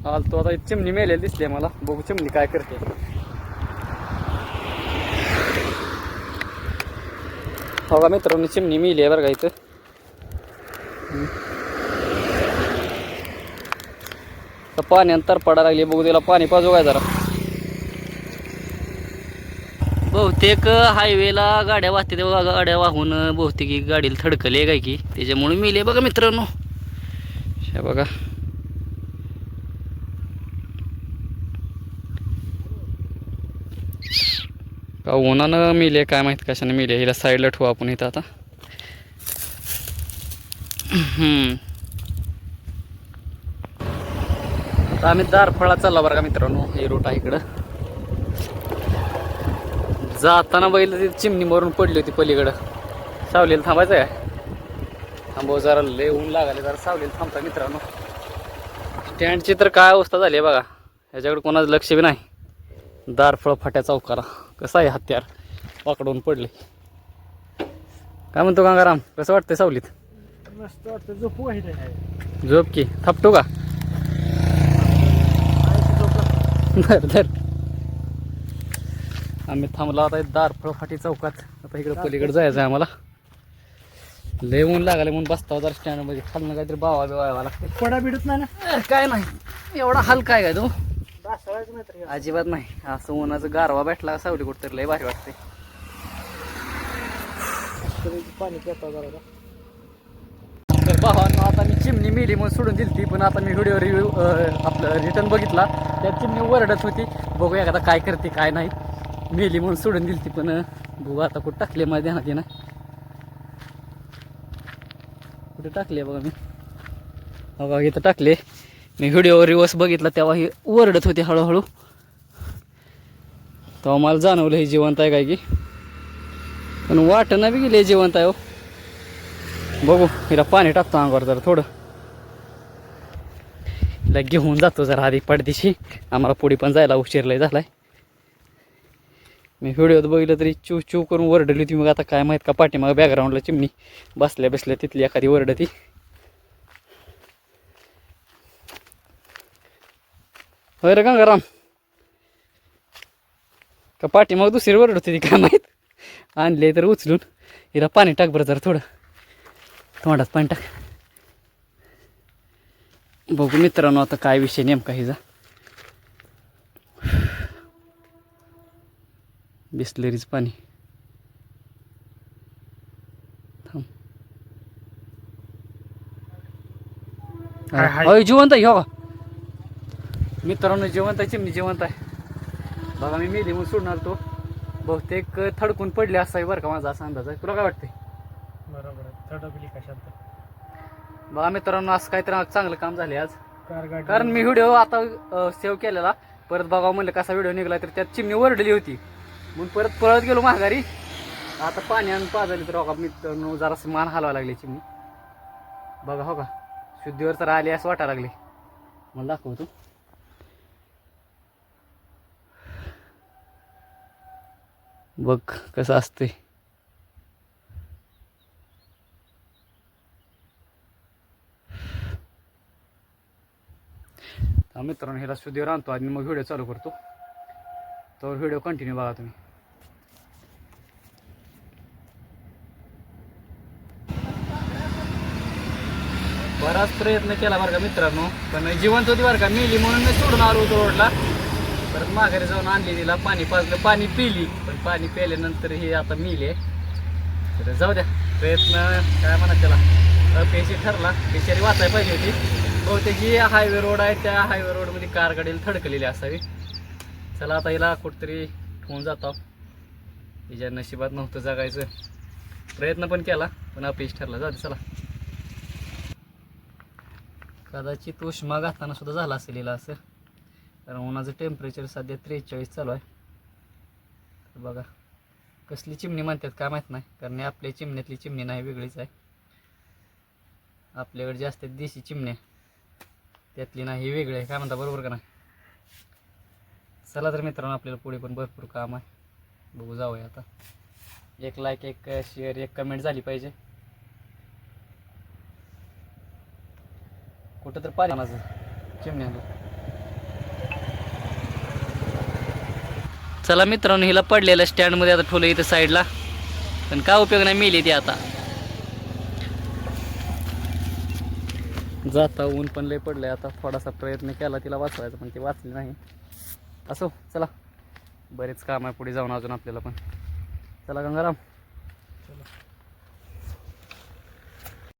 आलतो आता चिमणी मेलेली दिसली मला. बघू चिमणी काय करते. हो का मित्रांनो, चिमणी मेली आहे बरं का इथं. तर पाण्यानंतर पडायला लागली. बघू त्याला पाणी पाजू काय जरा. बहुतेक हायवेला गाड्या वाहते तेव्हा गाड्या वाहून बहुतेक गाडीला थडकले काय की त्याच्यामुळे मेले बघा मित्रांनो. हे बघा का उन्हानं मेले काय माहित कशाने मेले. हिला साईडला ठेवू आपण इथं आता. आता आम्ही दारफळा चालला बरं का मित्रांनो. हे रूट आहे इकडं. जाताना बैल ती चिमणी मरून पडली होती पलीकडं. सावलीला थांबायचं आहे. थांबव जरा लय ऊन लागायला. जरा सावलीला थांबता मित्रांनो. स्टँडची तर काय अवस्था झाली आहे बघा. ह्याच्याकडे कोणाचं लक्ष बी नाही. दारफळ फाट्या चौकारा कसं आहे हत्यार वाकडून पडले. काय म्हणतो गंगाराम, कसं वाटतंय सावलीत? मस्त वाटतं. झोपू आहे झोप की थापतो का? धर धर. आम्ही थांबलो आता दारफळ फाटी चौकात. आता इकडे पलीकडे जायचं आहे आम्हाला. लय ऊन लागले म्हणून बसता जर स्टँड मध्ये. खालनं काहीतरी बावा बिवावा लागते. पडा बिडत नाही ना. काय नाही एवढा हलका आहे काय तू? डासळायचं नाही तर अजिबात नाही. असं उन्हाचं गारवा भेटला सावली कुठं तर लय भारी वाटते. पाणी पिता जरा. तर भावांनो, आता मी चिमणी मेली म्हणून सोडून दिली ती. पण आता मी व्हिडिओ रिव्ह्यू आपलं रिटर्न बघितला. त्यात चिमणी ओरडत होती. बघू एखादा काय करते काय नाही. मेली म्हणून सोडून दिली ती. पण बघू आता कुठं टाकले माझ्या ध्यानात ये ना. कुठे टाकले बघा मी. बघा इथं टाकले. मी व्हिडिओ रिव्ह्यूज बघितला तेव्हा ही ओरडत होती हळूहळू. तेव्हा मला जाणवलं हे जिवंत आहे काय की. पण वाटणं बी गेले जिवंत आहे हो. बघू हिला पाणी टाकतो अंगावर जरा थोडं. हिला घेऊन जातो जरा आधी पडदिशी. आम्हाला पुढे पण जायला उशीर लय झालाय. मी व्हिडिओत बघितलं तरी चू चू करून ओरडली होती. मग आता काय माहीत का पाठीमागं बॅकग्राऊंडला चिमणी बसल्या बसल्या तिथली एखादी ओरडती. होय रे गंगाराम, का पाठीमाग दुसरी ओरडत होती काय माहीत. आणले तर उचलून. हिला पाणी टाक बरं जरा थोडं. तोंडात पाणी टाक. बघू मित्रांनो आता काय विषय नेमका हिचा. बिस्लरीच पाणी. थांब. जिवंत आहे हो का मित्रांनो. जिवंत आहे चिमणी जिवंत आहे बघा. मी मेली म्हणून सोडणार तो. बहुतेक थडकून पडले असावी बरं का. माझा असा अंदाज आहे. तुला काय वाटते? बरोबर आहे. थडकली कशात बघा मित्रांनो, असं काहीतरी चांगलं काम झाले आज. कार कारण मी व्हिडिओ आता सेव्ह केलेला. परत बघा म्हणलं कसा व्हिडिओ निघाला तर त्यात चिमणी ओरडली होती. म्हणून परत पळत गेलो माघारी. आता पाणी आणून पाजली तर बघा मित्रांनो जरासं मान हलवायला लागली चिमणी. बघा हो का शुद्धीवर तर आली असं वाटायला लागले. मला दाखवतो. बघ कसं असते. मित्रांनो ह्याला शुद्धीवर आणतो आणि मग व्हिडिओ चालू करतो. तर व्हिडिओ कंटिन्यू बघा तुम्ही. बराच प्रयत्न केला बरं का मित्रांनो. पण जिवंत होती बरं का. मेली म्हणून मी सोडून आलो होतो रोडला. परत माघारी जाऊन आणली तिला. पाणी पाजलं. पाणी पिली. पण पाणी प्यायल्यानंतर हे आता मेली. तर जाऊ द्या. प्रयत्न काय म्हणा त्याला अपयशी ठरला. बिचारी वाचायला पाहिजे होती. बहुतेक ही हायवे रोड आहे. त्या हायवे रोडमध्ये कार गाडीला थडकलेली असावी. चला आता हिला कुठतरी ठेवून जातो. तिच्या नशिबात नव्हतं जगायचं. प्रयत्न पण केला पण अपयश ठरला. जाऊ दे चला. कदाचित उष्मा घाताना सुद्धा झाला असेल हिला असं. कारण उन्हाचं टेम्परेचर सध्या 43 चालू आहे. तर बघा कसली चिमणी म्हणतात काय माहीत नाही. कारण आपल्या चिमण्यातली चिमणी नाही, वेगळीच आहे. आपल्याकडे जास्त देशी चिमण्या त्यातली नाही, वेगळी आहे. काय म्हणता बरोबर का नाही? चला तर मित्रांनो आपल्याला पुढे पण भरपूर काम आहे. बघू जाऊया आता. एक लाईक, एक शेअर, एक कमेंट झाली पाहिजे. कुठं तर पाण्याचं चिमण्याचं चला मित्रांनो, हिला पडलेल्या स्टँडमध्ये आता ठेवलं इथं साईडला, पण काय उपयोग नाही, मेली ती आता. जाता ऊन पण लय पडलंय. आता थोडासा प्रयत्न केला तिला वाचवायचा, पण ती वाचली नाही. असो, चला बरेच काम आहे पुढे जाऊन अजून आपल्याला पण. चला गंगाराम.